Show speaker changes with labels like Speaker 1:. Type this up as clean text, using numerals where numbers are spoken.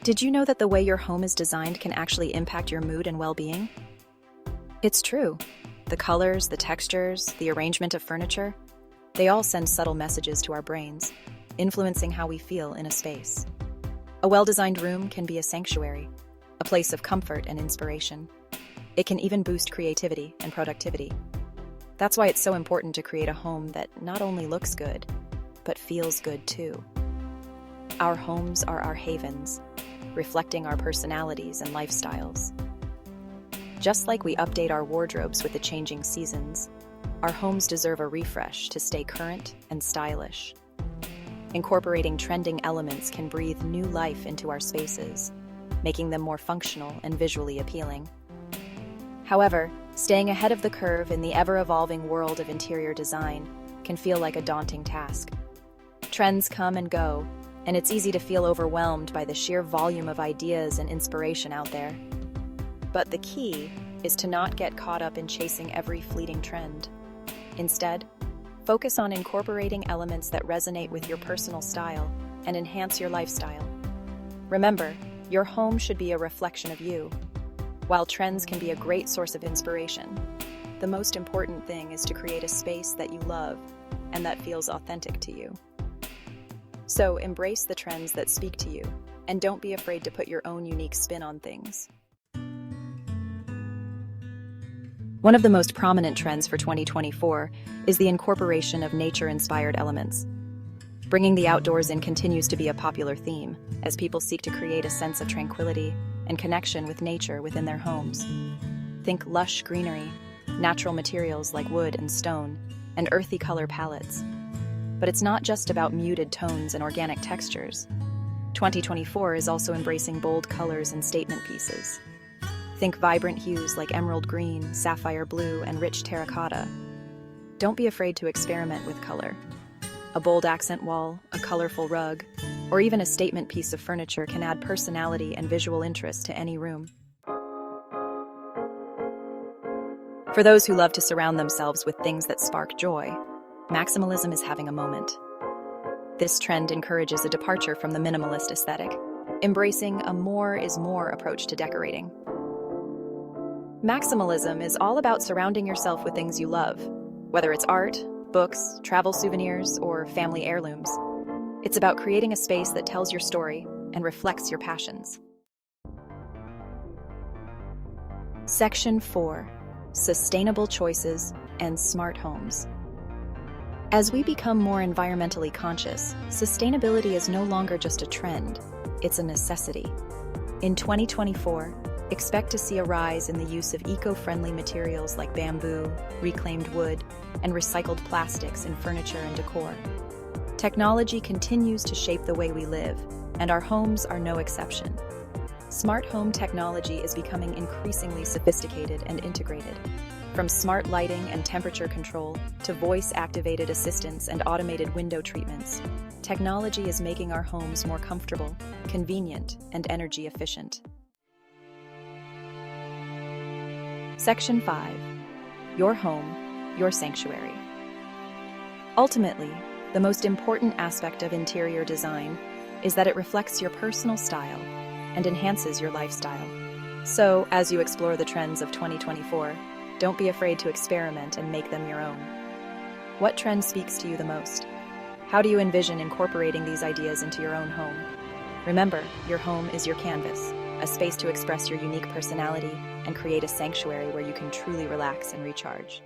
Speaker 1: Did you know that the way your home is designed can actually impact your mood and well-being? It's true. The colors, the textures, the arrangement of furniture, they all send subtle messages to our brains, influencing how we feel in a space. A well-designed room can be a sanctuary, a place of comfort and inspiration. It can even boost creativity and productivity. That's why it's so important to create a home that not only looks good, but feels good too. Our homes are our havens, reflecting our personalities and lifestyles. Just like we update our wardrobes with the changing seasons, our homes deserve a refresh to stay current and stylish. Incorporating trending elements can breathe new life into our spaces, making them more functional and visually appealing. However, staying ahead of the curve in the ever-evolving world of interior design can feel like a daunting task. Trends come and go, and it's easy to feel overwhelmed by the sheer volume of ideas and inspiration out there. But the key is to not get caught up in chasing every fleeting trend. Instead, focus on incorporating elements that resonate with your personal style and enhance your lifestyle. Remember, your home should be a reflection of you. While trends can be a great source of inspiration, the most important thing is to create a space that you love and that feels authentic to you. So embrace the trends that speak to you, and don't be afraid to put your own unique spin on things. One of the most prominent trends for 2024 is the incorporation of nature-inspired elements. Bringing the outdoors in continues to be a popular theme, as people seek to create a sense of tranquility and connection with nature within their homes. Think lush greenery, natural materials like wood and stone, and earthy color palettes. But it's not just about muted tones and organic textures. 2024 is also embracing bold colors and statement pieces. Think vibrant hues like emerald green, sapphire blue, and rich terracotta. Don't be afraid to experiment with color. A bold accent wall, a colorful rug, or even a statement piece of furniture can add personality and visual interest to any room. For those who love to surround themselves with things that spark joy, maximalism is having a moment. This trend encourages a departure from the minimalist aesthetic, embracing a more is more approach to decorating. Maximalism is all about surrounding yourself with things you love, whether it's art, books, travel souvenirs, or family heirlooms. It's about creating a space that tells your story and reflects your passions. Section 4: Sustainable Choices and Smart Homes. As we become more environmentally conscious, sustainability is no longer just a trend, it's a necessity. In 2024, expect to see a rise in the use of eco-friendly materials like bamboo, reclaimed wood, and recycled plastics in furniture and decor. Technology continues to shape the way we live, and our homes are no exception. Smart home technology is becoming increasingly sophisticated and integrated. From smart lighting and temperature control to voice-activated assistants and automated window treatments, technology is making our homes more comfortable, convenient, and energy efficient. Section 5: Your home, your sanctuary. Ultimately, the most important aspect of interior design is that it reflects your personal style and enhances your lifestyle. So, as you explore the trends of 2024, don't be afraid to experiment and make them your own. What trend speaks to you the most? How do you envision incorporating these ideas into your own home? Remember, your home is your canvas, a space to express your unique personality and create a sanctuary where you can truly relax and recharge.